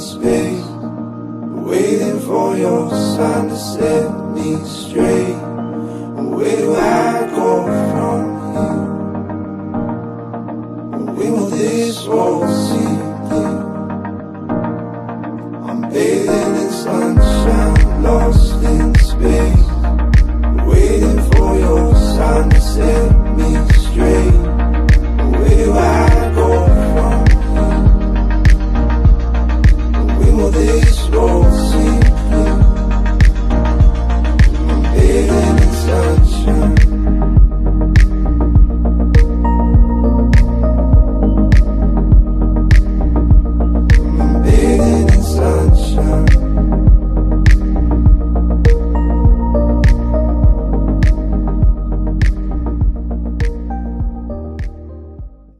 space, waiting for your sign to set me straight. Where do I go from here? When will this world see clear? I'm bathing in sunshine, lost in space, waiting for your sign to set